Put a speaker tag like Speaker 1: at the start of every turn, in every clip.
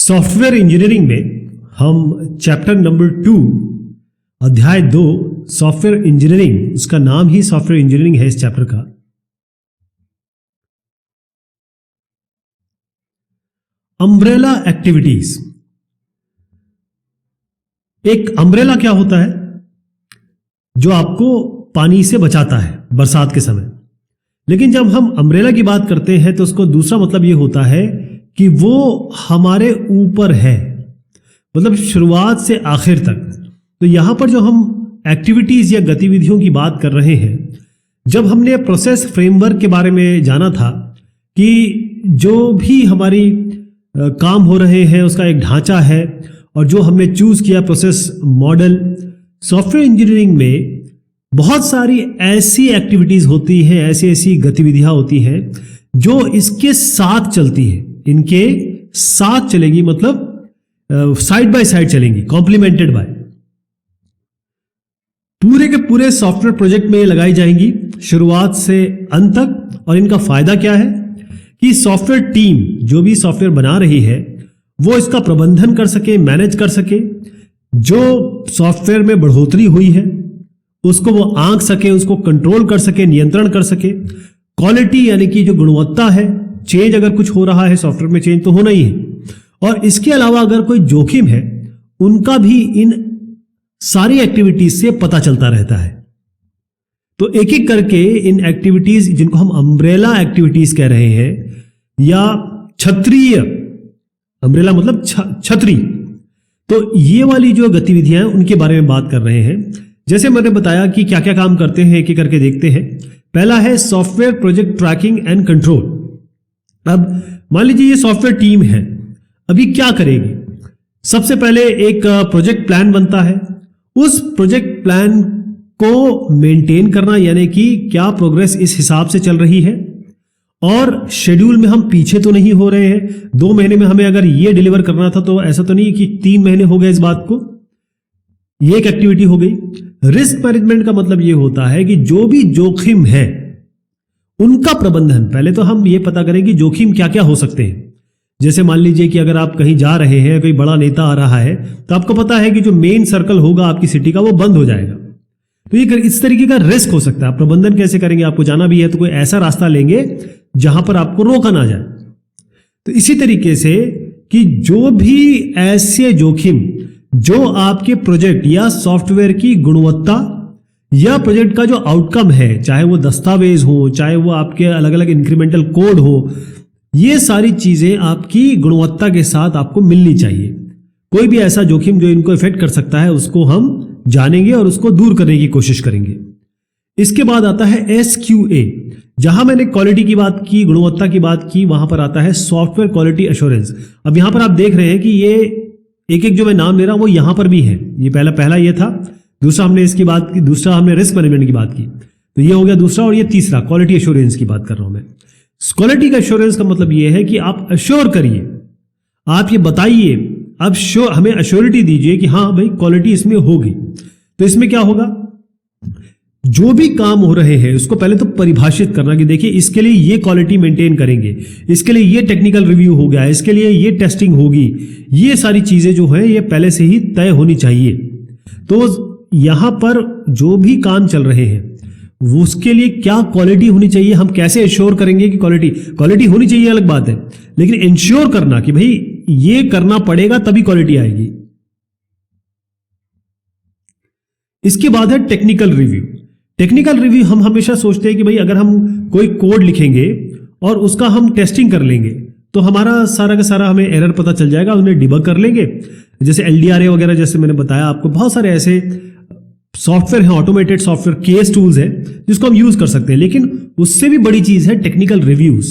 Speaker 1: Software engineering में हम chapter number 2 अध्याय 2 सॉफ्टवेयर इंजीनियरिंग, उसका नाम ही सॉफ्टवेयर इंजीनियरिंग है इस चैप्टर का। Umbrella activities. एक अम्ब्रेला क्या होता है? जो आपको पानी से बचाता है बरसात के समय। लेकिन जब हम अम्ब्रेला की बात करते हैं तो उसको दूसरा मतलब यह होता है कि वो हमारे ऊपर है, मतलब शुरुआत से आखिर तक। तो यहां पर जो हम एक्टिविटीज या गतिविधियों की बात कर रहे हैं, जब हमने प्रोसेस फ्रेमवर्क के बारे में जाना था कि जो भी हमारी काम हो रहे हैं उसका एक ढांचा है, और जो हमने चूज किया प्रोसेस मॉडल। सॉफ्टवेयर इंजीनियरिंग में बहुत सारी ऐसी एक्टिविटीज होती हैं, ऐसी गतिविधियां होती हैं जो इसके साथ चलती है, इनके साथ चलेंगी, मतलब साइड बाय साइड चलेंगी, कॉम्प्लीमेंटेड बाय। पूरे के पूरे सॉफ्टवेयर प्रोजेक्ट में लगाई जाएंगी शुरुआत से अंत तक। और इनका फायदा क्या है कि सॉफ्टवेयर टीम जो भी सॉफ्टवेयर बना रही है वो इसका प्रबंधन कर सके, मैनेज कर सके। जो सॉफ्टवेयर में बढ़ोतरी हुई है उसको वो आंक सके, उसको कंट्रोल कर सके, नियंत्रण कर सके। क्वालिटी यानी कि जो गुणवत्ता है, चेंज अगर कुछ हो रहा है सॉफ्टवेयर में, चेंज तो होना ही है। और इसके अलावा अगर कोई जोखिम है उनका भी इन सारी एक्टिविटीज से पता चलता रहता है। तो एक एक करके इन एक्टिविटीज, जिनको हम अम्ब्रेला एक्टिविटीज कह रहे हैं, या छत्रीय, अम्ब्रेला मतलब छतरी, तो ये वाली जो गतिविधियां हैं उनके बारे में बात कर रहे हैं। जैसे मैंने बताया कि क्या क्या काम करते हैं, एक एक करके देखते हैं। पहला है software project tracking and control. अब मान लीजिए ये सॉफ्टवेयर टीम है, अभी क्या करेगी? सबसे पहले एक प्रोजेक्ट प्लान बनता है। उस प्रोजेक्ट प्लान को मेंटेन करना, यानी कि क्या प्रोग्रेस इस हिसाब से चल रही है, और शेड्यूल में हम पीछे तो नहीं हो रहे हैं। 2 महीने में हमें अगर ये डिलीवर करना था तो ऐसा तो नहीं कि 3 महीने हो गए इस बात को। ये एक एक्टिविटी हो गई। रिस्क मैनेजमेंट का मतलब ये होता है कि जो भी जोखिम है उनका प्रबंधन। पहले तो हम ये पता करें कि जोखिम क्या क्या हो सकते हैं। जैसे मान लीजिए कि अगर आप कहीं जा रहे हैं, कोई बड़ा नेता आ रहा है, तो आपको पता है कि जो मेन सर्कल होगा आपकी सिटी का वो बंद हो जाएगा। तो ये इस तरीके का रिस्क हो सकता है। प्रबंधन कैसे करेंगे? आपको जाना भी है तो कोई ऐसा रास्ता लेंगे जहां पर आपको रोका ना जाए। तो इसी तरीके से कि जो भी ऐसे जोखिम जो आपके प्रोजेक्ट या सॉफ्टवेयर की गुणवत्ता या प्रोजेक्ट का जो आउटकम है, चाहे वो दस्तावेज हो, चाहे वो आपके अलग अलग इंक्रीमेंटल कोड हो, ये सारी चीजें आपकी गुणवत्ता के साथ आपको मिलनी चाहिए। कोई भी ऐसा जोखिम जो इनको इफेक्ट कर सकता है उसको हम जानेंगे और उसको दूर करने की कोशिश करेंगे। इसके बाद आता है SQA। जहां मैंने क्वालिटी की बात की, गुणवत्ता की बात की, वहां पर आता है सॉफ्टवेयर क्वालिटी एश्योरेंस। अब यहां पर आप देख रहे हैं कि ये एक एक जो मैं नाम ले रहा हूं वो यहां पर भी है। ये पहला ये था, दूसरा हमने इसकी बात की, दूसरा हमने रिस्क मैनेजमेंट की बात की, तो ये हो गया दूसरा, और ये तीसरा क्वालिटी एश्योरेंस की बात कर रहा हूं मैं। क्वालिटी का एश्योरेंस का मतलब ये है कि आप एश्योर करिए, आप ये बताइए, अब हमें एश्योरिटी दीजिए कि हाँ भाई क्वालिटी इसमें होगी। तो इसमें क्या होगा? जो भी काम हो रहे हैं उसको पहले तो परिभाषित करना कि देखिए इसके लिए ये क्वालिटी मेंटेन करेंगे, इसके लिए ये टेक्निकल रिव्यू हो गया, इसके लिए ये टेस्टिंग होगी। ये सारी चीजें जो है ये पहले से ही तय होनी चाहिए। तो यहां पर जो भी काम चल रहे हैं उसके लिए क्या क्वालिटी होनी चाहिए, हम कैसे इंश्योर करेंगे कि क्वालिटी होनी चाहिए, अलग बात है, लेकिन इंश्योर करना कि भाई ये करना पड़ेगा तभी क्वालिटी आएगी। इसके बाद है टेक्निकल रिव्यू। टेक्निकल रिव्यू हम हमेशा सोचते हैं कि भाई अगर हम कोई कोड लिखेंगे और उसका हम टेस्टिंग कर लेंगे तो हमारा सारा का सारा हमें एरर पता चल जाएगा, उन्हें डिबग कर लेंगे। जैसे LDRA वगैरह, जैसे मैंने बताया आपको, बहुत सारे ऐसे सॉफ्टवेयर हैं, ऑटोमेटेड सॉफ्टवेयर केस टूल्स हैं जिसको हम यूज कर सकते हैं। लेकिन उससे भी बड़ी चीज है टेक्निकल रिव्यूज।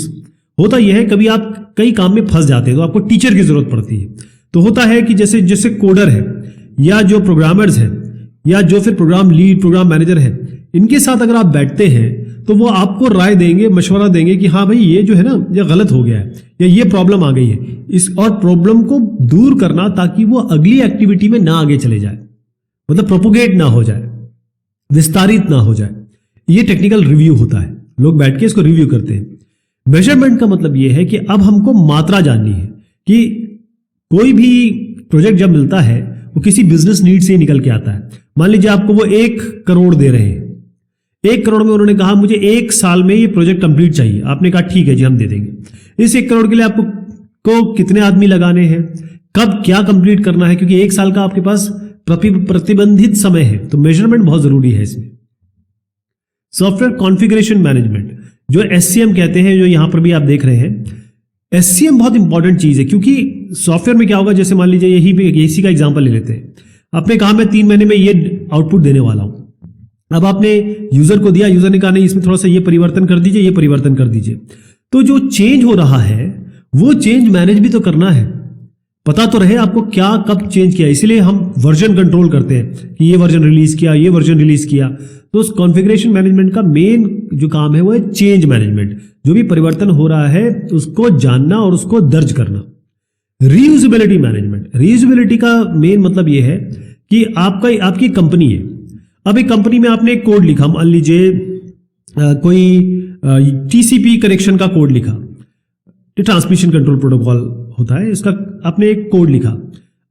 Speaker 1: होता यह है कभी आप कई काम में फंस जाते हैं तो आपको टीचर की जरूरत पड़ती है। तो होता है कि जैसे कोडर है, या जो प्रोग्रामर्स हैं, या जो फिर प्रोग्राम लीड, प्रोग्राम मैनेजर है, इनके साथ अगर आप बैठते हैं तो वो आपको राय देंगे, मशवरा देंगे कि हाँ भाई ये जो है ना ये गलत हो गया है, या ये प्रॉब्लम आ गई है, इस और प्रॉब्लम को दूर करना ताकि वो अगली एक्टिविटी में ना आगे चले जाए, मतलब प्रोपोगेट ना हो जाए, विस्तारित ना हो जाए। ये टेक्निकल रिव्यू होता है, लोग बैठ के इसको रिव्यू करते हैं। मेजरमेंट का मतलब ये है कि अब हमको मात्रा जाननी है कि कोई भी प्रोजेक्ट जब मिलता है वो किसी बिजनेस नीड से ही निकल के आता है। मान लीजिए आपको वो 1 करोड़ दे रहे हैं, 1 करोड़ में उन्होंने कहा मुझे 1 साल में ये प्रोजेक्ट कंप्लीट चाहिए। आपने कहा ठीक है जी हम दे देंगे। इस 1 करोड़ के लिए आपको कितने आदमी लगाने हैं, कब क्या कंप्लीट करना है, क्योंकि 1 साल का आपके पास प्रतिबंधित समय है, तो मेजरमेंट बहुत जरूरी है इसमें। सॉफ्टवेयर कॉन्फ़िगरेशन मैनेजमेंट जो SCM कहते हैं, जो यहां पर भी आप देख रहे हैं, SCM बहुत इंपॉर्टेंट चीज है, क्योंकि सॉफ्टवेयर में क्या होगा, जैसे मान लीजिए इसी का एग्जांपल ले लेते हैं। आपने कहा मैं 3 महीने में ये आउटपुट देने वाला हूं। अब आपने यूजर को दिया, यूजर ने कहा नहीं इसमें थोड़ा सा ये परिवर्तन कर दीजिए, ये परिवर्तन कर दीजिए। तो जो चेंज हो रहा है वो चेंज मैनेज भी तो करना है, पता तो रहे आपको क्या कब चेंज किया। इसलिए हम वर्जन कंट्रोल करते हैं कि ये वर्जन रिलीज किया, ये वर्जन रिलीज किया। तो उस कॉन्फ़िगरेशन मैनेजमेंट का मेन जो काम है वो है चेंज मैनेजमेंट। जो भी परिवर्तन हो रहा है उसको जानना और उसको दर्ज करना। रीयूजेबिलिटी मैनेजमेंट, रीयूजेबिलिटी का मेन मतलब ये है कि आपकी कंपनी है। अब एक कंपनी में आपने एक कोड लिखा, मान लीजिए कोई TCP कनेक्शन का कोड लिखा, ट्रांसमिशन कंट्रोल प्रोटोकॉल होता है, इसका आपने एक कोड लिखा।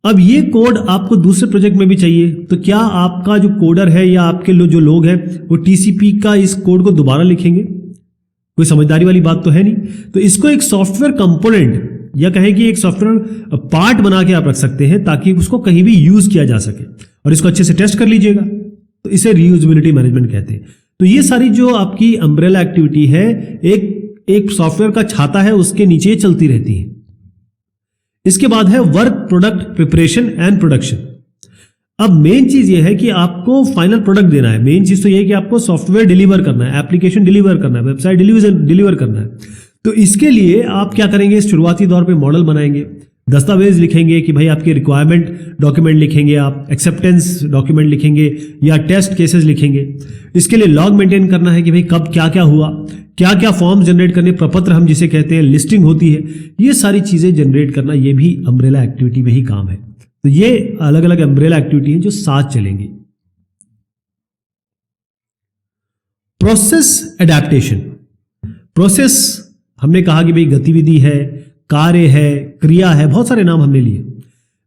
Speaker 1: अब ये कोड आपको दूसरे प्रोजेक्ट में भी चाहिए, तो क्या आपका जो कोडर है या आपके जो लोग हैं वो TCP का इस कोड को दोबारा लिखेंगे? कोई समझदारी वाली बात तो है नहीं। तो इसको एक सॉफ्टवेयर कंपोनेंट या कहें कि एक सॉफ्टवेयर पार्ट बना के आप रख सकते हैं ताकि उसको कहीं भी यूज किया जा सके, और इसको अच्छे से टेस्ट कर लीजिएगा। तो इसे रीयूजेबिलिटी मैनेजमेंट कहते हैं। तो ये सारी जो आपकी अम्ब्रेला एक्टिविटी है, एक सॉफ्टवेयर का छाता है उसके नीचे चलती रहती है। इसके बाद है work product preparation and production. अब मेन चीज ये है कि आपको फाइनल प्रोडक्ट देना है। मेन चीज तो ये है कि आपको सॉफ्टवेयर डिलीवर करना है, एप्लीकेशन डिलीवर करना है, वेबसाइट डिलीवर करना है। तो इसके लिए आप क्या करेंगे, शुरुआती दौर पे मॉडल बनाएंगे, दस्तावेज लिखेंगे कि भाई आपके रिक्वायरमेंट डॉक्यूमेंट लिखेंगे, आप एक्सेप्टेंस डॉक्यूमेंट लिखेंगे या टेस्ट केसेस लिखेंगे। इसके लिए लॉग मेंटेन करना है कि भाई कब क्या क्या हुआ, क्या क्या फॉर्म जनरेट करने, प्रपत्र हम जिसे कहते हैं, लिस्टिंग होती है, ये सारी चीजें जनरेट करना, ये भी अम्ब्रेला एक्टिविटी में ही काम है। तो ये अलग अलग अम्ब्रेला एक्टिविटी है जो साथ चलेंगी। Process adaptation. प्रोसेस हमने कहा कि भाई गतिविधि है, कार्य है, क्रिया है, बहुत सारे नाम हमने लिए।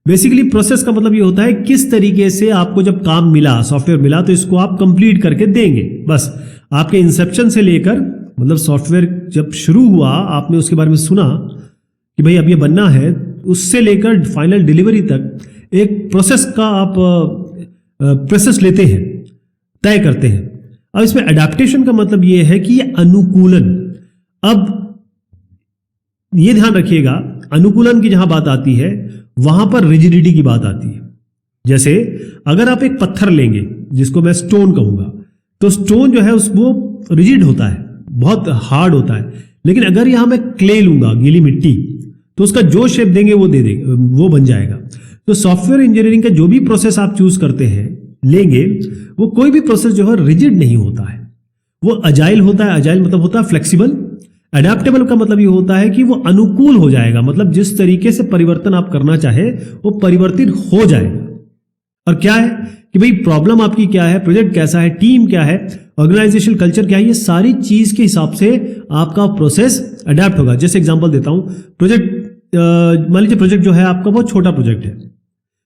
Speaker 1: बेसिकली प्रोसेस का मतलब ये होता है किस तरीके से आपको जब काम मिला, सॉफ्टवेयर मिला, तो इसको आप कंप्लीट करके देंगे। बस आपके इंसेप्शन से लेकर, मतलब सॉफ्टवेयर जब शुरू हुआ आपने उसके बारे में सुना कि भाई अब ये बनना है, उससे लेकर फाइनल डिलीवरी तक एक प्रोसेस का आप प्रोसेस लेते हैं, तय करते हैं। अब इसमें अडेप्टेशन का मतलब ये है कि ये अनुकूलन। अब ये ध्यान रखिएगा, अनुकूलन की जहां बात आती है वहां पर रिजिडिटी की बात आती है। जैसे अगर आप एक पत्थर लेंगे जिसको मैं स्टोन कहूंगा, तो स्टोन जो है वो रिजिड होता है, बहुत हार्ड होता है। लेकिन अगर यहां मैं क्ले लूंगा, गीली मिट्टी, तो उसका जो शेप देंगे वो दे देगा, वो बन जाएगा। तो सॉफ्टवेयर इंजीनियरिंग का जो भी प्रोसेस आप चूज करते हैं, लेंगे, वो कोई भी प्रोसेस जो है रिजिड नहीं होता है, वो अजाइल होता है। अजाइल मतलब होता है फ्लेक्सिबल। अडेप्टेबल का मतलब ये होता है कि वो अनुकूल हो जाएगा, मतलब जिस तरीके से परिवर्तन आप करना चाहे वो परिवर्तित हो जाएगा। और क्या है कि भाई प्रॉब्लम आपकी क्या है, प्रोजेक्ट कैसा है, टीम क्या है, ऑर्गेनाइजेशन कल्चर क्या है, ये सारी चीज के हिसाब से आपका प्रोसेस अडेप्ट होगा। जैसे एग्जांपल देता हूं, प्रोजेक्ट मान लीजिए प्रोजेक्ट जो है आपका बहुत छोटा प्रोजेक्ट है,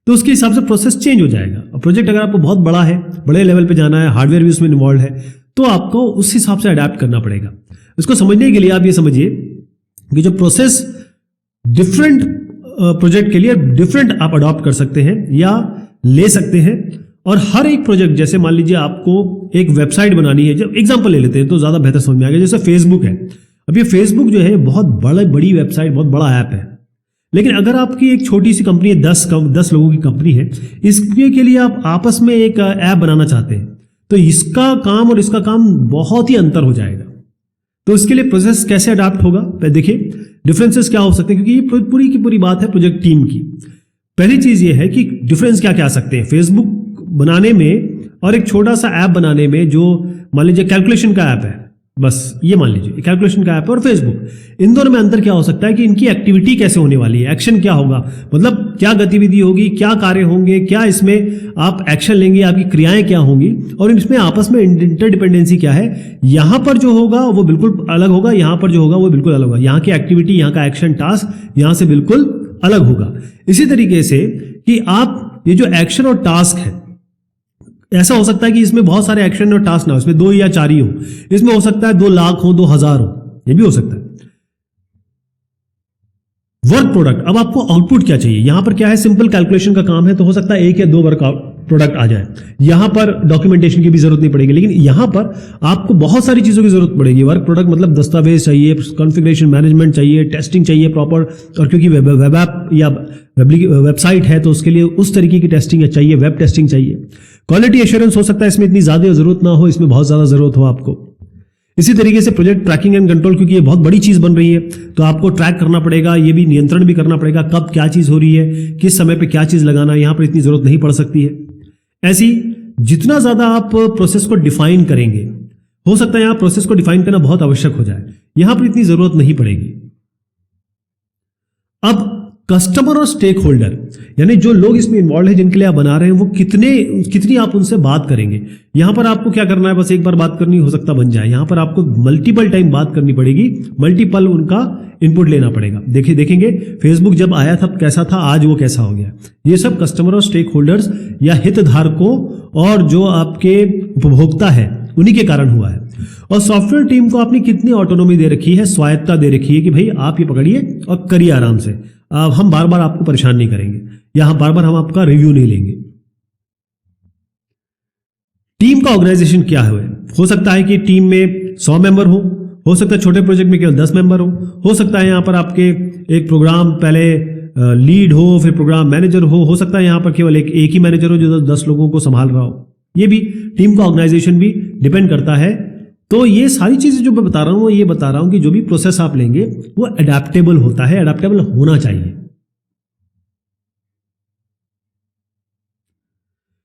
Speaker 1: तो उसके हिसाब से प्रोसेस चेंज हो जाएगा। और प्रोजेक्ट अगर आपको बहुत बड़ा है, बड़े लेवल पे जाना है, हार्डवेयर भी उसमें इन्वॉल्व है, तो आपको उस हिसाब से अडेप्ट करना पड़ेगा। इसको समझने के लिए आप ये समझिए कि जो प्रोसेस डिफरेंट प्रोजेक्ट के लिए डिफरेंट आप अडॉप्ट कर सकते हैं या ले सकते हैं। और हर एक प्रोजेक्ट, जैसे मान लीजिए आपको एक वेबसाइट बनानी है, जब एग्जांपल ले लेते हैं तो ज्यादा बेहतर समझ में आएगा। जैसे फेसबुक है, अब ये फेसबुक जो है बहुत बड़ी वेबसाइट, बहुत बड़ा ऐप है। लेकिन अगर आपकी एक छोटी सी कंपनी है, 10 लोगों की कंपनी है, इसके लिए आप आपस में एक ऐप बनाना चाहते हैं, तो इसका काम और इसका काम बहुत ही अंतर हो जाएगा। तो इसके लिए प्रोसेस कैसे अडॉप्ट होगा, देखिए डिफरेंसेस क्या हो सकते हैं, क्योंकि ये पूरी की पूरी बात है प्रोजेक्ट टीम की। पहली चीज ये है कि डिफरेंस क्या क्या आ सकते हैं फेसबुक बनाने में और एक छोटा सा ऐप बनाने में। जो मान लीजिए कैलकुलेशन का ऐप है, बस ये मान लीजिए कैलकुलेशन का ऐप और फेसबुक, इन दोनों में अंतर क्या हो सकता है कि इनकी एक्टिविटी कैसे होने वाली है, एक्शन क्या होगा, मतलब क्या गतिविधि होगी, क्या कार्य होंगे, क्या इसमें आप एक्शन लेंगे, आपकी क्रियाएं क्या होंगी, और इसमें आपस में इंटरडिपेंडेंसी क्या है। यहां पर जो होगा वो बिल्कुल अलग होगा, यहां पर जो होगा वो बिल्कुल अलग होगा। यहां की एक्टिविटी, यहां का एक्शन टास्क यहां से बिल्कुल अलग होगा। इसी तरीके से कि आप ये जो एक्शन और टास्क है, ऐसा हो सकता है कि इसमें बहुत सारे एक्शन और टास्क ना हो, इसमें 2 या 4 ही हो, इसमें हो सकता है 2 लाख हो, 2000 हो, ये भी हो सकता है। वर्क प्रोडक्ट, अब आपको आउटपुट क्या चाहिए? यहां पर क्या है, सिंपल कैलकुलेशन का काम है, तो हो सकता है 1 या 2 वर्क प्रोडक्ट आ जाए। यहां पर डॉक्यूमेंटेशन की भी जरूरत नहीं पड़ेगी, लेकिन यहां पर आपको बहुत सारी चीजों की जरूरत पड़ेगी। वर्क प्रोडक्ट मतलब दस्तावेज चाहिए, कॉन्फ़िगरेशन मैनेजमेंट चाहिए, टेस्टिंग चाहिए प्रॉपर, और क्योंकि वेब ऐप या वेबसाइट है तो उसके लिए उस तरीके की टेस्टिंग चाहिए, वेब टेस्टिंग चाहिए। क्वालिटी एश्योरेंस हो सकता है इसमें इतनी ज्यादा जरूरत ना हो, इसमें बहुत ज्यादा जरूरत हो आपको। इसी तरीके से प्रोजेक्ट ट्रैकिंग एंड कंट्रोल, क्योंकि ये बहुत बड़ी चीज बन रही है तो आपको ट्रैक करना पड़ेगा, ये भी नियंत्रण भी करना पड़ेगा, कब क्या चीज हो रही है, किस समय पे क्या चीज लगाना, यहां पर इतनी जरूरत नहीं पड़ सकती है। ऐसी जितना ज्यादा आप प्रोसेस को डिफाइन करेंगे, हो सकता है यहां प्रोसेस को डिफाइन करना बहुत आवश्यक हो जाए, यहां पर इतनी जरूरत नहीं पड़ेगी। अब कस्टमर और स्टेक होल्डर, यानी जो लोग इसमें इन्वॉल्व है, जिनके लिए आप बना रहे हैं, वो कितनी आप उनसे बात करेंगे। यहां पर आपको क्या करना है, बस एक बार बात करनी, हो सकता बन जाए। यहां पर आपको मल्टीपल टाइम बात करनी पड़ेगी, मल्टीपल उनका इनपुट लेना पड़ेगा। देखेंगे फेसबुक जब आया था कैसा था, आज वो कैसा हो गया। ये सब कस्टमर और स्टेक होल्डर्स या हितधारकों और जो आपके उपभोक्ता है, उन्हीं के कारण हुआ है। और सॉफ्टवेयर टीम को आपने कितनी ऑटोनॉमी दे रखी है, स्वायत्ता दे रखी है कि भाई आप ये पकड़िए और करिए आराम से, हम बार बार आपको परेशान नहीं करेंगे, या हम बार बार हम आपका रिव्यू नहीं लेंगे। टीम का ऑर्गेनाइजेशन क्या है? हो सकता है कि टीम में 100 मेंबर हो सकता है छोटे प्रोजेक्ट में केवल 10 मेंबर हो सकता है यहां पर आपके एक प्रोग्राम पहले लीड हो, फिर प्रोग्राम मैनेजर हो सकता है यहां पर केवल एक ही मैनेजर हो जो 10 लोगों को संभाल रहा हो। ये भी टीम का ऑर्गेनाइजेशन भी डिपेंड करता है। तो ये सारी चीजें जो मैं बता रहा हूं, ये बता रहा हूं कि जो भी प्रोसेस आप लेंगे वो अडेप्टेबल होता है, अडेप्टेबल होना चाहिए।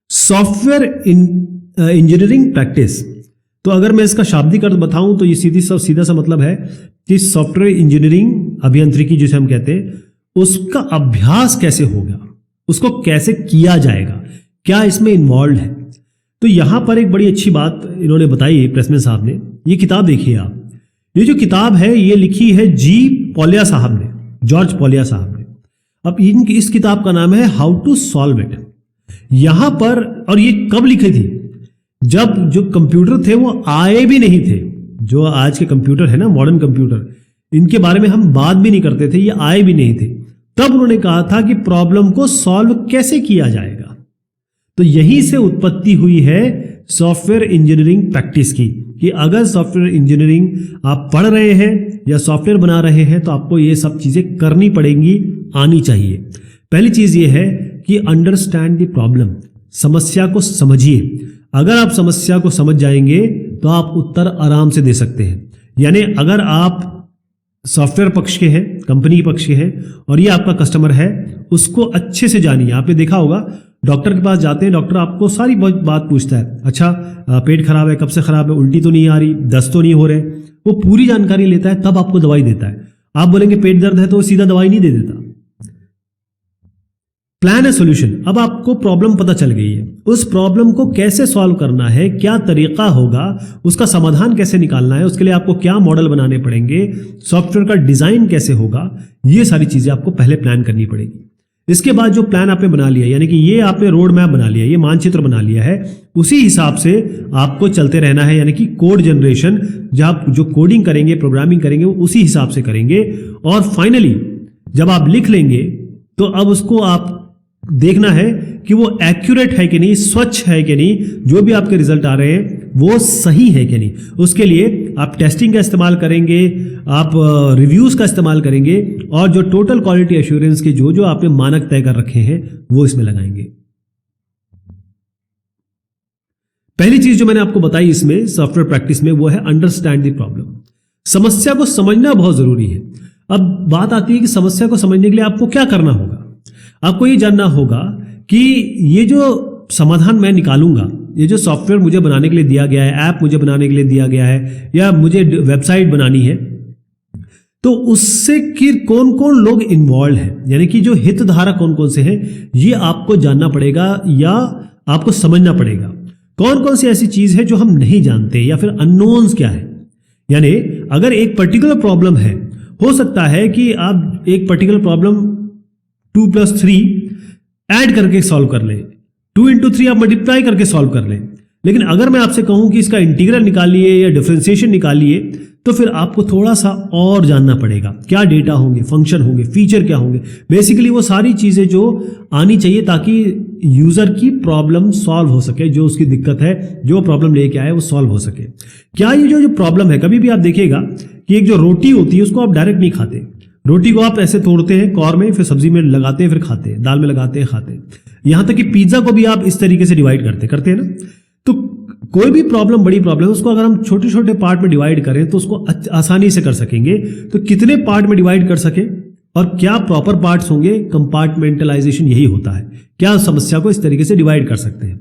Speaker 1: सॉफ्टवेयर इंजीनियरिंग प्रैक्टिस, तो अगर मैं इसका शाब्दिक अर्थ बताऊं तो ये सीधा सा मतलब है कि सॉफ्टवेयर इंजीनियरिंग अभियांत्रिकी जिसे हम कहते हैं, उसका अभ्यास कैसे होगा, उसको कैसे किया जाएगा, क्या इसमें इन्वॉल्व है। तो यहां पर एक बड़ी अच्छी बात इन्होंने बताई प्रेसमैन साहब ने। ये किताब देखिए आप, ये जो किताब है ये लिखी है पॉलिया साहब ने, जॉर्ज पॉलिया साहब ने। अब इस किताब का नाम है हाउ टू सॉल्व इट। यहां पर, और ये कब लिखी थी, जब जो कंप्यूटर थे वो आए भी नहीं थे। जो आज के कंप्यूटर है ना, मॉडर्न कंप्यूटर, इनके बारे में हम बात भी नहीं करते थे, ये आए भी नहीं थे। तब उन्होंने कहा था कि प्रॉब्लम को सॉल्व कैसे किया जाएगा। तो यहीं से उत्पत्ति हुई है सॉफ्टवेयर इंजीनियरिंग प्रैक्टिस की, कि अगर सॉफ्टवेयर इंजीनियरिंग आप पढ़ रहे हैं या सॉफ्टवेयर बना रहे हैं तो आपको ये सब चीजें करनी पड़ेंगी, आनी चाहिए। पहली चीज ये है कि अंडरस्टैंड द प्रॉब्लम, समस्या को समझिए। अगर आप समस्या को समझ जाएंगे तो आप उत्तर आराम से दे सकते हैं। यानी अगर आप सॉफ्टवेयर पक्ष के हैं, कंपनी पक्ष के हैं, और ये आपका कस्टमर है, उसको अच्छे से जानिए। आपने देखा होगा डॉक्टर के पास जाते हैं, डॉक्टर आपको सारी बात पूछता है, अच्छा पेट खराब है, कब से खराब है, उल्टी तो नहीं आ रही, दस्त तो नहीं हो रहे, वो पूरी जानकारी लेता है, तब आपको दवाई देता है। आप बोलेंगे पेट दर्द है तो वो सीधा दवाई नहीं दे देता। प्लान है सोल्यूशन, अब आपको प्रॉब्लम पता चल गई है, उस प्रॉब्लम को कैसे सॉल्व करना है, क्या तरीका होगा, उसका समाधान कैसे निकालना है, उसके लिए आपको क्या मॉडल बनाने पड़ेंगे, सॉफ्टवेयर का डिजाइन कैसे होगा, ये सारी चीजें आपको पहले प्लान करनी पड़ेगी। इसके बाद जो प्लान आपने बना लिया, यानी कि ये आपने रोड मैप बना लिया, ये मानचित्र बना लिया है, उसी हिसाब से आपको चलते रहना है। यानी कि कोड जनरेशन, जब जो कोडिंग करेंगे, प्रोग्रामिंग करेंगे, वो उसी हिसाब से करेंगे। और फाइनली जब आप लिख लेंगे तो अब उसको आप देखना है कि वो एक्यूरेट है कि नहीं, स्वच्छ है कि नहीं, जो भी आपके रिजल्ट आ रहे हैं वो सही है कि नहीं। उसके लिए आप टेस्टिंग का इस्तेमाल करेंगे, आप रिव्यूज का इस्तेमाल करेंगे, और जो टोटल क्वालिटी एश्योरेंस के जो आपने मानक तय कर रखे हैं वो इसमें लगाएंगे। पहली चीज जो मैंने आपको बताई इसमें सॉफ्टवेयर प्रैक्टिस में, वो है अंडरस्टैंड द प्रॉब्लम। समस्या को समझना बहुत जरूरी है। अब बात आती है कि समस्या को समझने के लिए आपको क्या करना होगा। आपको ये जानना होगा कि ये जो समाधान मैं निकालूंगा, ये जो सॉफ्टवेयर मुझे बनाने के लिए दिया गया है, ऐप मुझे बनाने के लिए दिया गया है, या मुझे वेबसाइट बनानी है, तो उससे कि कौन कौन लोग इन्वॉल्व हैं, यानी कि जो हितधारक कौन कौन से हैं, ये आपको जानना पड़ेगा या आपको समझना पड़ेगा। कौन कौन सी ऐसी चीज है जो हम नहीं जानते, या फिर अननोन्स क्या है। यानी अगर एक पर्टिकुलर प्रॉब्लम है, हो सकता है कि आप एक पर्टिकुलर प्रॉब्लम 2+3 ऐड करके सॉल्व कर लें, 2 × 3 आप मल्टीप्लाई करके सॉल्व कर लें। लेकिन अगर मैं आपसे कहूं कि इसका इंटीग्रल निकालिए या डिफरेंशिएशन निकालिए, तो फिर आपको थोड़ा सा और जानना पड़ेगा। क्या डेटा होंगे, फंक्शन होंगे, फीचर क्या होंगे, बेसिकली वो सारी चीजें जो आनी चाहिए ताकि यूजर की प्रॉब्लम सॉल्व हो सके, जो उसकी दिक्कत है, जो प्रॉब्लम लेके आए वो सॉल्व हो सके। क्या ये जो प्रॉब्लम है, कभी भी आप देखिएगा कि एक जो रोटी होती है उसको आप डायरेक्ट नहीं खाते, रोटी को आप ऐसे तोड़ते हैं कौर में, फिर सब्जी में लगाते हैं, फिर खाते हैं, दाल में लगाते हैं, खाते हैं। यहां तक कि पिज्जा को भी आप इस तरीके से डिवाइड करते हैं ना। तो कोई भी प्रॉब्लम, बड़ी प्रॉब्लम, उसको अगर हम छोटे छोटे पार्ट में डिवाइड करें तो उसको आसानी से कर सकेंगे। तो कितने पार्ट में डिवाइड कर सके और क्या प्रॉपर पार्ट्स होंगे, कंपार्टमेंटलाइजेशन यही होता है। क्या समस्या को इस तरीके से डिवाइड कर सकते हैं,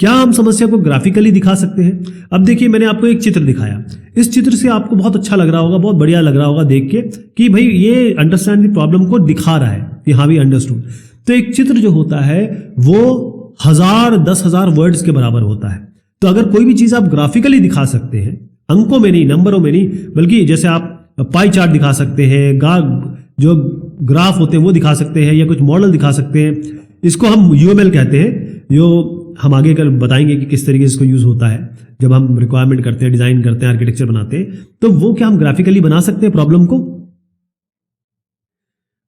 Speaker 1: क्या हम समस्या को ग्राफिकली दिखा सकते हैं। अब देखिए, मैंने आपको एक चित्र दिखाया, इस चित्र से आपको बहुत अच्छा लग रहा होगा, बहुत बढ़िया लग रहा होगा देख के कि भाई ये अंडरस्टैंड द प्रॉब्लम को दिखा रहा है कि हाँ भी अंडरस्टूड। तो एक चित्र जो होता है वो 1000 10,000 वर्ड्स के बराबर होता है। तो अगर कोई भी चीज आप ग्राफिकली दिखा सकते हैं, अंकों में नहीं, नंबरों में नहीं, बल्कि जैसे आप पाई चार्ट दिखा सकते हैं, जो ग्राफ होते हैं वो दिखा सकते हैं, या कुछ मॉडल दिखा सकते हैं, इसको हम यूएमएल कहते हैं, जो हम आगे कल बताएंगे कि किस तरीके से इसको यूज होता है जब हम रिक्वायरमेंट करते हैं, डिजाइन करते हैं, आर्किटेक्चर बनाते हैं। तो वो क्या हम ग्राफिकली बना सकते हैं प्रॉब्लम को।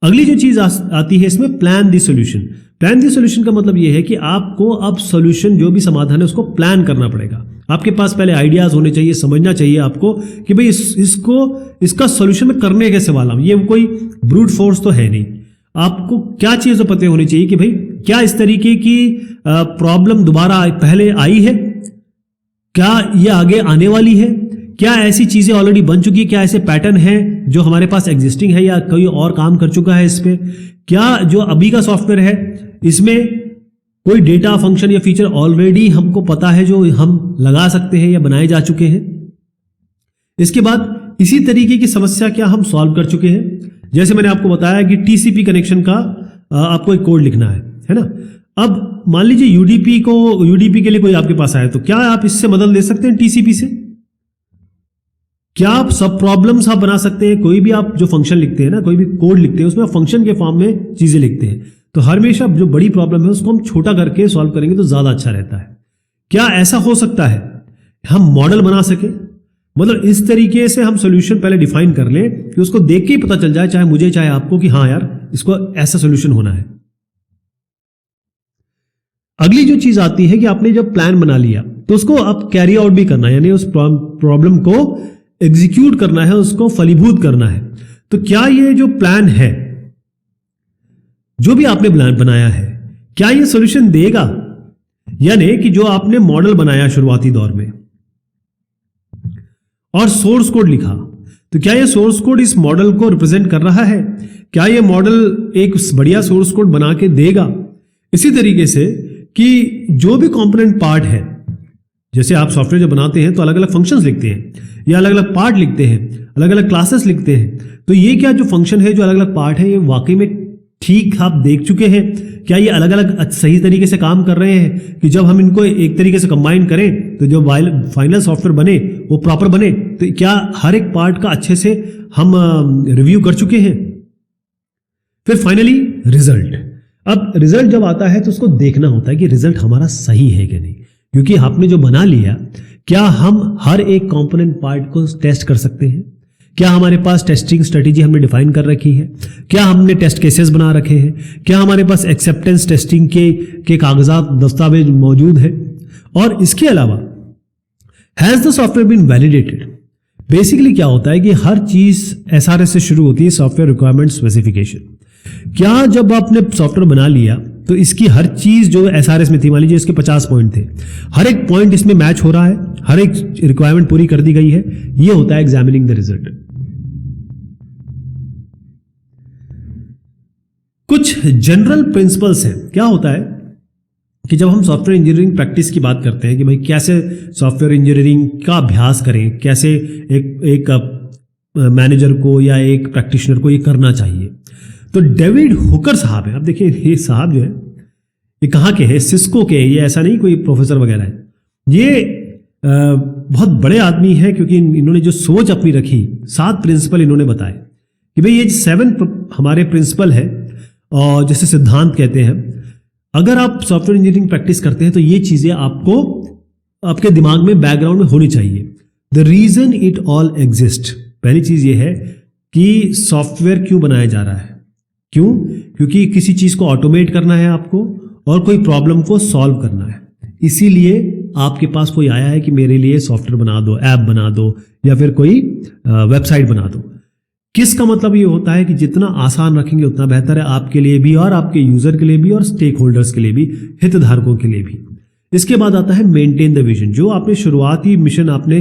Speaker 1: अगली जो चीज आती है इसमें, plan the solution. Plan the solution का मतलब यह है कि आपको अब सोल्यूशन, जो भी समाधान है, उसको प्लान करना पड़ेगा। आपके पास पहले आइडियाज होने चाहिए, समझना चाहिए आपको कि भाई इसका सोल्यूशन में करने कैसे वाला हूं। ये कोई ब्रूट फोर्स तो है नहीं। आपको क्या चीजें पता होनी चाहिए कि भाई क्या इस तरीके की प्रॉब्लम दोबारा पहले आई है, क्या ये आगे आने वाली है, क्या ऐसी चीजें ऑलरेडी बन चुकी है, क्या ऐसे पैटर्न हैं जो हमारे पास एग्जिस्टिंग है या कोई और काम कर चुका है इस पे, क्या जो अभी का सॉफ्टवेयर है इसमें कोई डेटा, फंक्शन या फीचर ऑलरेडी हमको पता है जो हम लगा सकते हैं या बनाए जा चुके हैं। इसके बाद इसी तरीके की समस्या क्या हम सॉल्व कर चुके हैं। जैसे मैंने आपको बताया कि टीसीपी कनेक्शन का आपको एक कोड लिखना है ना। अब मान लीजिए यूडीपी के लिए कोई आपके पास आए, तो क्या आप इससे मदद ले सकते हैं टीसीपी से? क्या आप सब प्रॉब्लम्स आप बना सकते हैं? कोई भी आप जो फंक्शन लिखते हैं ना, कोई भी कोड लिखते हैं, उसमें आप फंक्शन के फॉर्म में चीजें लिखते हैं। तो हमेशा जो बड़ी प्रॉब्लम है उसको हम छोटा करके सॉल्व करेंगे तो ज्यादा अच्छा रहता है। क्या ऐसा हो सकता है हम मॉडल बना सके? मतलब इस तरीके से हम सोल्यूशन पहले डिफाइन कर लें कि उसको देख के ही पता चल जाए, चाहे मुझे चाहे आपको, कि हाँ यार इसको ऐसा सोल्यूशन होना है। अगली जो चीज आती है कि आपने जब प्लान बना लिया तो उसको आप कैरी आउट भी करना है, यानी उस प्रॉब्लम को एग्जीक्यूट करना है, उसको फलीभूत करना है। तो क्या ये जो प्लान है, जो भी आपने प्लान बनाया है, क्या ये सॉल्यूशन देगा? यानी कि जो आपने मॉडल बनाया शुरुआती दौर में और सोर्स कोड लिखा, तो क्या ये सोर्स कोड इस मॉडल को रिप्रेजेंट कर रहा है? क्या ये मॉडल एक बढ़िया सोर्स कोड बना के देगा? इसी तरीके से कि जो भी कंपोनेंट पार्ट है, जैसे आप सॉफ्टवेयर जब बनाते हैं तो अलग अलग फंक्शंस लिखते हैं या अलग अलग पार्ट लिखते हैं, अलग अलग क्लासेस लिखते हैं। तो ये क्या जो फंक्शन है, जो अलग अलग पार्ट है, ये वाकई में ठीक आप देख चुके हैं? क्या ये अलग अलग सही तरीके से काम कर रहे हैं कि जब हम इनको एक तरीके से कंबाइन करें तो जो फाइनल सॉफ्टवेयर बने वो प्रॉपर बने? तो क्या हर एक पार्ट का अच्छे से हम रिव्यू कर चुके हैं? फिर फाइनली रिजल्ट। अब रिजल्ट जब आता है तो उसको देखना होता है कि रिजल्ट हमारा सही है कि नहीं, क्योंकि आपने जो बना लिया, क्या हम हर एक कंपोनेंट पार्ट को टेस्ट कर सकते हैं? क्या हमारे पास टेस्टिंग स्ट्रेटेजी हमने डिफाइन कर रखी है? क्या हमने टेस्ट केसेस बना रखे हैं? क्या हमारे पास एक्सेप्टेंस टेस्टिंग के कागजात, दस्तावेज मौजूद है? और इसके अलावा has the software been validated? Basically क्या होता है कि हर चीज एसआरएस से शुरू होती है, सॉफ्टवेयर रिक्वायरमेंट स्पेसिफिकेशन। क्या जब आपने सॉफ्टवेयर बना लिया तो इसकी हर चीज जो एसआरएस में थी, मान लीजिए इसके 50 पॉइंट थे, हर एक पॉइंट इसमें मैच हो रहा है, हर एक रिक्वायरमेंट पूरी कर दी गई है, ये होता है एग्जामिनिंग द रिजल्ट। कुछ जनरल प्रिंसिपल्स हैं। क्या होता है कि जब हम सॉफ्टवेयर इंजीनियरिंग प्रैक्टिस की बात करते हैं कि भाई कैसे सॉफ्टवेयर इंजीनियरिंग का अभ्यास करें, कैसे एक मैनेजर को या एक प्रैक्टिशनर को ये करना चाहिए, तो डेविड हुकर साहब है। अब देखिए ये साहब जो है ये कहाँ के हैं? सिस्को के। ये ऐसा नहीं कोई प्रोफेसर वगैरह है, ये बहुत बड़े आदमी है, क्योंकि इन्होंने जो सोच अपनी रखी, 7 प्रिंसिपल इन्होंने बताए कि भाई ये 7 हमारे प्रिंसिपल है और जैसे सिद्धांत कहते हैं। अगर आप सॉफ्टवेयर इंजीनियरिंग प्रैक्टिस करते हैं तो ये चीजें आपको आपके दिमाग में बैकग्राउंड में होनी चाहिए। The reason it all exist, पहली चीज ये है कि सॉफ्टवेयर क्यों बनाया जा रहा है। क्यों? क्योंकि किसी चीज को ऑटोमेट करना है आपको और कोई प्रॉब्लम को सॉल्व करना है। इसीलिए आपके पास कोई आया है कि मेरे लिए सॉफ्टवेयर बना दो, ऐप बना दो या फिर कोई वेबसाइट बना दो। किसका मतलब ये होता है कि जितना आसान रखेंगे उतना बेहतर है आपके लिए भी और आपके यूजर के लिए भी और स्टेक होल्डर्स के लिए भी, हितधारकों के लिए भी। इसके बाद आता है मेंटेन द विजन। जो आपने शुरुआती मिशन आपने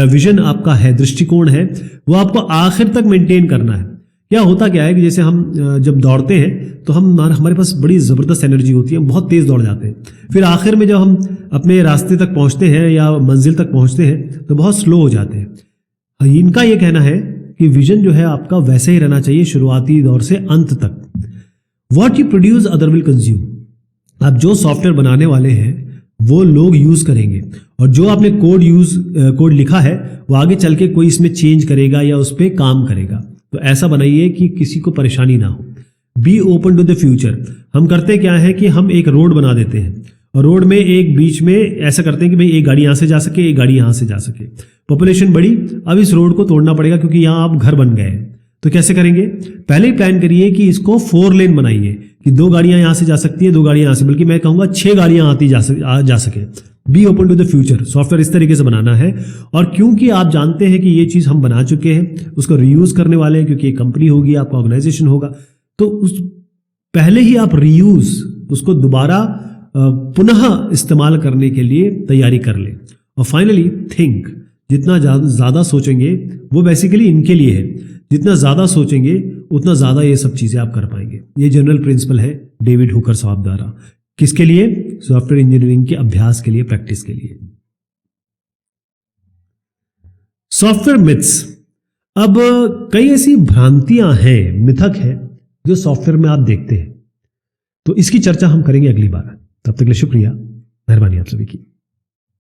Speaker 1: विजन आपका है, दृष्टिकोण है, वो आपको आखिर तक मेंटेन करना है। क्या होता क्या है कि जैसे हम जब दौड़ते हैं तो हमारे पास बड़ी ज़बरदस्त एनर्जी होती है, बहुत तेज़ दौड़ जाते हैं। फिर आखिर में जब हम अपने रास्ते तक पहुंचते हैं या मंजिल तक पहुंचते हैं तो बहुत स्लो हो जाते हैं। इनका ये कहना है कि विजन जो है आपका वैसे ही रहना चाहिए शुरुआती दौर से अंत तक। What you produce other will consume. आप जो सॉफ्टवेयर बनाने वाले हैं वो लोग यूज करेंगे और जो आपने कोड लिखा है वो आगे चल के कोई इसमें चेंज करेगा या उस पर काम करेगा। तो ऐसा बनाइए कि किसी को परेशानी ना हो। Be open to the future. हम करते क्या है कि हम एक रोड बना देते हैं और रोड में एक बीच में ऐसा करते हैं कि भाई एक गाड़ी यहाँ से जा सके, एक गाड़ी यहाँ से जा सके। पॉपुलेशन बढ़ी, अब इस रोड को तोड़ना पड़ेगा क्योंकि यहाँ आप घर बन गए। तो कैसे करेंगे? पहले ही प्लान करिए कि इसको 4 लेन बनाइए कि 2 गाड़ियां यहाँ से जा सकती है, 2 गाड़ियां यहाँ से, बल्कि मैं कहूँगा 6 गाड़ियां आती जा सके। Be open to the future. Software इस तरीके से बनाना है और क्योंकि आप जानते हैं कि ये चीज़ हम बना चुके हैं, उसको रीयूज करने वाले हैं क्योंकि एक कंपनी होगी, आपका ऑर्गेनाइजेशन होगा, तो उस पहले ही आप रीयूज उसको दोबारा पुनः इस्तेमाल करने के लिए तैयारी कर लें। और फाइनली थिंक। जितना ज़्यादा सोचेंगे, वो बेसिकली इनके लिए है, जितना ज़्यादा सोचेंगे उतना ज़्यादा ये सब चीज़ें आप कर पाएंगे। ये जनरल प्रिंसिपल है डेविड हुकर साहब द्वारा। किसके लिए? सॉफ्टवेयर इंजीनियरिंग के अभ्यास के लिए, प्रैक्टिस के लिए। Software myths. अब कई ऐसी भ्रांतियां हैं, मिथक है, जो सॉफ्टवेयर में आप देखते हैं, तो इसकी चर्चा हम करेंगे अगली बार। तब तक के लिए शुक्रिया, मेहरबानी आप सभी की।